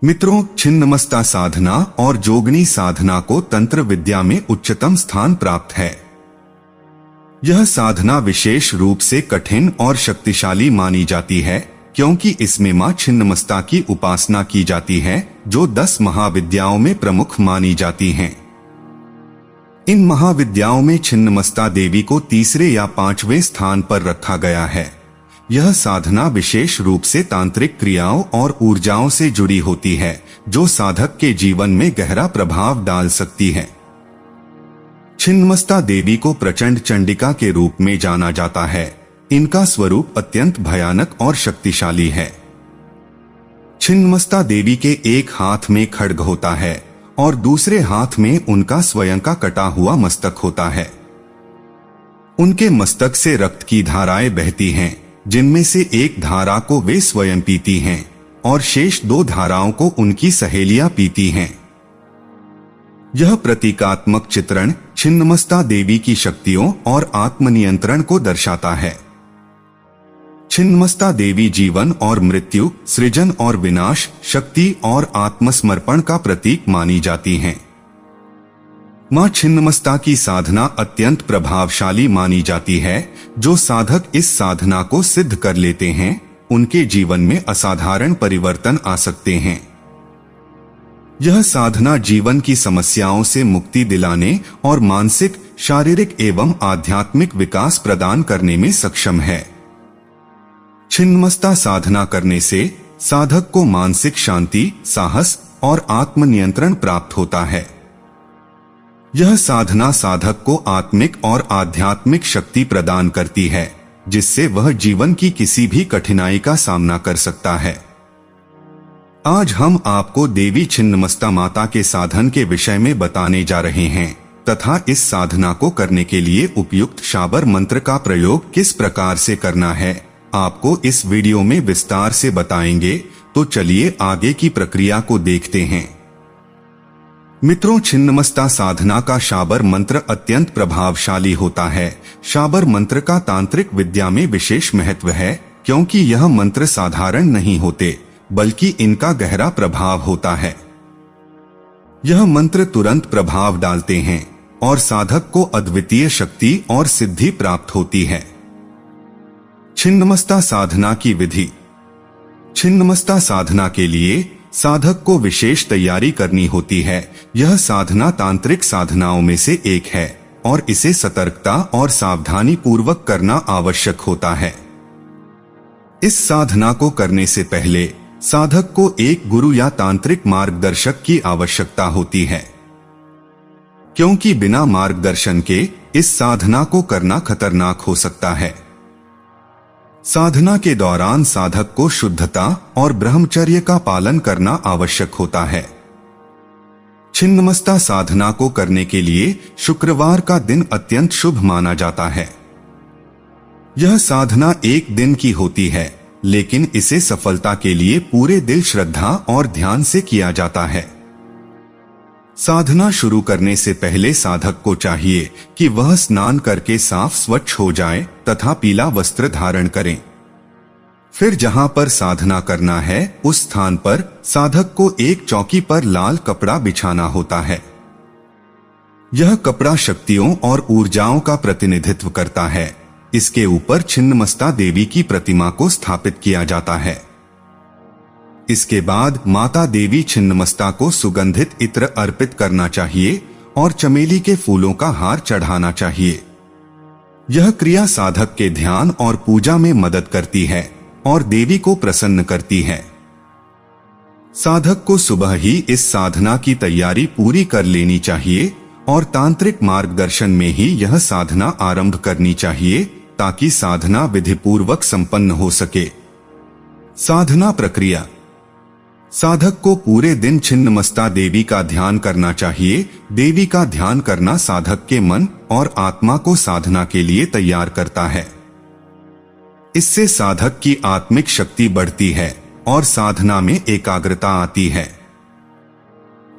मित्रों, छिन्नमस्ता साधना और जोगनी साधना को तंत्र विद्या में उच्चतम स्थान प्राप्त है। यह साधना विशेष रूप से कठिन और शक्तिशाली मानी जाती है क्योंकि इसमें मां छिन्नमस्ता की उपासना की जाती है, जो 10 महाविद्याओं में प्रमुख मानी जाती हैं। इन महाविद्याओं में छिन्नमस्ता देवी को तीसरे या 5वें स्थान पर रखा गया है। यह साधना विशेष रूप से तांत्रिक क्रियाओं और ऊर्जाओं से जुड़ी होती है, जो साधक के जीवन में गहरा प्रभाव डाल सकती है। छिन्नमस्ता देवी को प्रचंड चंडिका के रूप में जाना जाता है। इनका स्वरूप अत्यंत भयानक और शक्तिशाली है। छिन्नमस्ता देवी के एक हाथ में खड्ग होता है और दूसरे हाथ में उनका स्वयं का कटा हुआ मस्तक होता है। उनके मस्तक से रक्त की धाराएं बहती हैं, जिनमें से एक धारा को वे स्वयं पीती हैं और शेष 2 धाराओं को उनकी सहेलियां पीती हैं। यह प्रतीकात्मक चित्रण छिन्नमस्ता देवी की शक्तियों और आत्मनियंत्रण को दर्शाता है। छिन्नमस्ता देवी जीवन और मृत्यु, सृजन और विनाश, शक्ति और आत्मसमर्पण का प्रतीक मानी जाती हैं। मां छिन्नमस्ता की साधना अत्यंत प्रभावशाली मानी जाती है। जो साधक इस साधना को सिद्ध कर लेते हैं, उनके जीवन में असाधारण परिवर्तन आ सकते हैं। यह साधना जीवन की समस्याओं से मुक्ति दिलाने और मानसिक, शारीरिक एवं आध्यात्मिक विकास प्रदान करने में सक्षम है। छिन्नमस्ता साधना करने से साधक को मानसिक शांति, साहस और आत्मनियंत्रण प्राप्त होता है। यह साधना साधक को आत्मिक और आध्यात्मिक शक्ति प्रदान करती है, जिससे वह जीवन की किसी भी कठिनाई का सामना कर सकता है। आज हम आपको देवी छिन्नमस्ता माता के साधन के विषय में बताने जा रहे हैं तथा इस साधना को करने के लिए उपयुक्त शाबर मंत्र का प्रयोग किस प्रकार से करना है, आपको इस वीडियो में विस्तार से बताएंगे। तो चलिए आगे की प्रक्रिया को देखते हैं। मित्रों, छिन्नमस्ता साधना का शाबर मंत्र अत्यंत प्रभावशाली होता है। शाबर मंत्र का तांत्रिक विद्या में विशेष महत्व है क्योंकि यह मंत्र साधारण नहीं होते, बल्कि इनका गहरा प्रभाव होता है। यह मंत्र तुरंत प्रभाव डालते हैं और साधक को अद्वितीय शक्ति और सिद्धि प्राप्त होती है। छिन्नमस्ता साधना की विधि। छिन्नमस्ता साधना के लिए साधक को विशेष तैयारी करनी होती है। यह साधना तांत्रिक साधनाओं में से एक है और इसे सतर्कता और सावधानी पूर्वक करना आवश्यक होता है। इस साधना को करने से पहले साधक को एक गुरु या तांत्रिक मार्गदर्शक की आवश्यकता होती है, क्योंकि बिना मार्गदर्शन के इस साधना को करना खतरनाक हो सकता है। साधना के दौरान साधक को शुद्धता और ब्रह्मचर्य का पालन करना आवश्यक होता है। छिन्नमस्ता साधना को करने के लिए शुक्रवार का दिन अत्यंत शुभ माना जाता है। यह साधना एक दिन की होती है, लेकिन इसे सफलता के लिए पूरे दिल, श्रद्धा और ध्यान से किया जाता है। साधना शुरू करने से पहले साधक को चाहिए कि वह स्नान करके साफ स्वच्छ हो जाए तथा पीला वस्त्र धारण करें। फिर जहां पर साधना करना है, उस स्थान पर साधक को एक चौकी पर लाल कपड़ा बिछाना होता है। यह कपड़ा शक्तियों और ऊर्जाओं का प्रतिनिधित्व करता है। इसके ऊपर छिन्नमस्ता देवी की प्रतिमा को स्थापित किया जाता है। इसके बाद माता देवी छिन्नमस्ता को सुगंधित इत्र अर्पित करना चाहिए और चमेली के फूलों का हार चढ़ाना चाहिए। यह क्रिया साधक के ध्यान और पूजा में मदद करती है और देवी को प्रसन्न करती है। साधक को सुबह ही इस साधना की तैयारी पूरी कर लेनी चाहिए और तांत्रिक मार्गदर्शन में ही यह साधना आरंभ करनी चाहिए, ताकि साधना विधिपूर्वक संपन्न हो सके। साधना प्रक्रिया। साधक को पूरे दिन छिन्नमस्ता देवी का ध्यान करना चाहिए। देवी का ध्यान करना साधक के मन और आत्मा को साधना के लिए तैयार करता है। इससे साधक की आत्मिक शक्ति बढ़ती है और साधना में एकाग्रता आती है।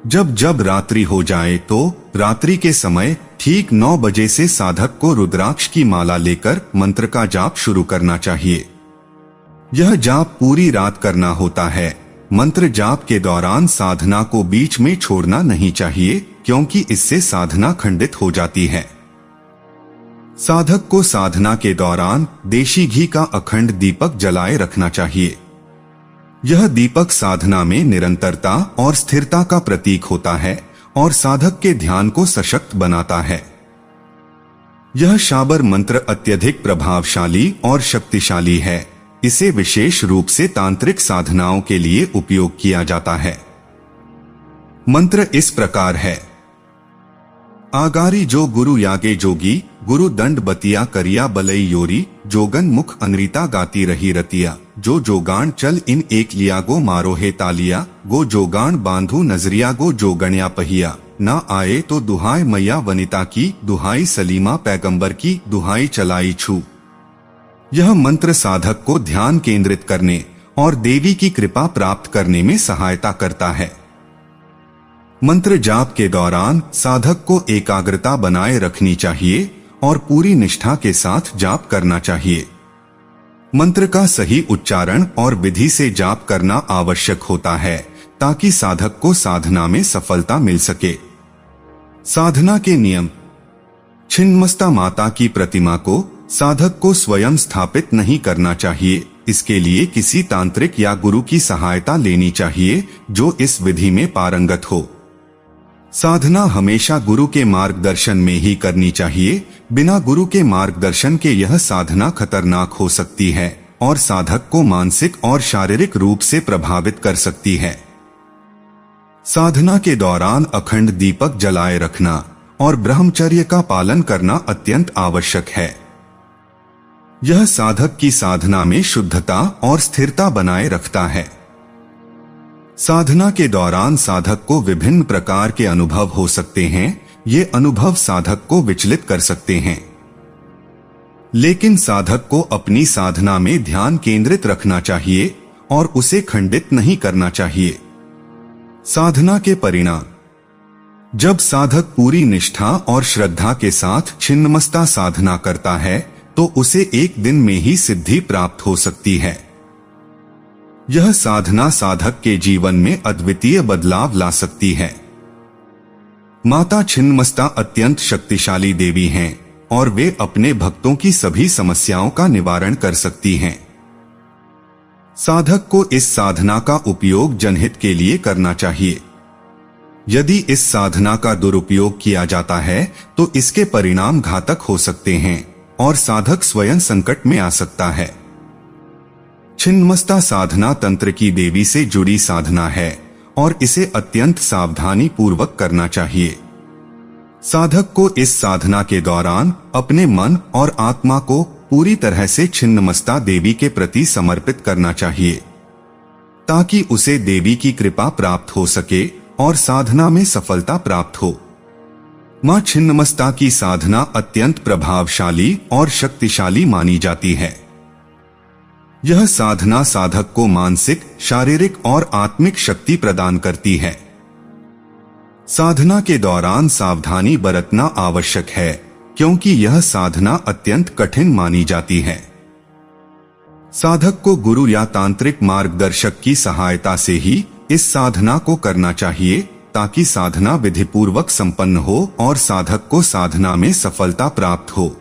जब जब रात्रि हो जाए तो रात्रि के समय ठीक 9 बजे से साधक को रुद्राक्ष की माला लेकर मंत्र का जाप शुरू करना चाहिए। यह जाप पूरी रात करना होता है मंत्र जाप के दौरान साधना को बीच में छोड़ना नहीं चाहिए, क्योंकि इससे साधना खंडित हो जाती है। साधक को साधना के दौरान देशी घी का अखंड दीपक जलाए रखना चाहिए। यह दीपक साधना में निरंतरता और स्थिरता का प्रतीक होता है और साधक के ध्यान को सशक्त बनाता है। यह शाबर मंत्र अत्यधिक प्रभावशाली और शक्तिशाली है। इसे विशेष रूप से तांत्रिक साधनाओं के लिए उपयोग किया जाता है। मंत्र इस प्रकार है। आगारी जो गुरु यागे जोगी, गुरु दंड बतिया करिया बलई योरी, जोगन मुख अनरिता गाती रही रतिया, जो जोगान चल इन एक लिया गो मारो है तालिया, गो जोगान बांधू नजरिया गो जोगण्या पहिया, ना आए तो दुहाई मैया वनिता की, दुहाई सलीमा पैगंबर की, दुहाई चलाई छू। यह मंत्र साधक को ध्यान केंद्रित करने और देवी की कृपा प्राप्त करने में सहायता करता है। मंत्र जाप के दौरान साधक को एकाग्रता बनाए रखनी चाहिए और पूरी निष्ठा के साथ जाप करना चाहिए। मंत्र का सही उच्चारण और विधि से जाप करना आवश्यक होता है ताकि साधक को साधना में सफलता मिल सके। साधना के नियम। छिन्नमस्ता माता की प्रतिमा को साधक को स्वयं स्थापित नहीं करना चाहिए। इसके लिए किसी तांत्रिक या गुरु की सहायता लेनी चाहिए जो इस विधि में पारंगत हो। साधना हमेशा गुरु के मार्गदर्शन में ही करनी चाहिए। बिना गुरु के मार्गदर्शन के यह साधना खतरनाक हो सकती है और साधक को मानसिक और शारीरिक रूप से प्रभावित कर सकती है। साधना के दौरान अखंड दीपक जलाए रखना और ब्रह्मचर्य का पालन करना अत्यंत आवश्यक है। यह साधक की साधना में शुद्धता और स्थिरता बनाए रखता है। साधना के दौरान साधक को विभिन्न प्रकार के अनुभव हो सकते हैं। ये अनुभव साधक को विचलित कर सकते हैं, लेकिन साधक को अपनी साधना में ध्यान केंद्रित रखना चाहिए और उसे खंडित नहीं करना चाहिए। साधना के परिणाम। जब साधक पूरी निष्ठा और श्रद्धा के साथ छिन्नमस्ता साधना करता है तो उसे एक दिन में ही सिद्धि प्राप्त हो सकती है। यह साधना साधक के जीवन में अद्वितीय बदलाव ला सकती है। माता छिन्नमस्ता अत्यंत शक्तिशाली देवी हैं और वे अपने भक्तों की सभी समस्याओं का निवारण कर सकती हैं। साधक को इस साधना का उपयोग जनहित के लिए करना चाहिए। यदि इस साधना का दुरुपयोग किया जाता है तो इसके परिणाम घातक हो सकते हैं और साधक स्वयं संकट में आ सकता है। छिन्नमस्ता साधना तंत्र की देवी से जुड़ी साधना है और इसे अत्यंत सावधानी पूर्वक करना चाहिए। साधक को इस साधना के दौरान अपने मन और आत्मा को पूरी तरह से छिन्नमस्ता देवी के प्रति समर्पित करना चाहिए ताकि उसे देवी की कृपा प्राप्त हो सके और साधना में सफलता प्राप्त हो। मां छिन्नमस्ता की साधना अत्यंत प्रभावशाली और शक्तिशाली मानी जाती है। यह साधना साधक को मानसिक, शारीरिक और आत्मिक शक्ति प्रदान करती है। साधना के दौरान सावधानी बरतना आवश्यक है क्योंकि यह साधना अत्यंत कठिन मानी जाती है। साधक को गुरु या तांत्रिक मार्गदर्शक की सहायता से ही इस साधना को करना चाहिए ताकि साधना विधिपूर्वक संपन्न हो और साधक को साधना में सफलता प्राप्त हो।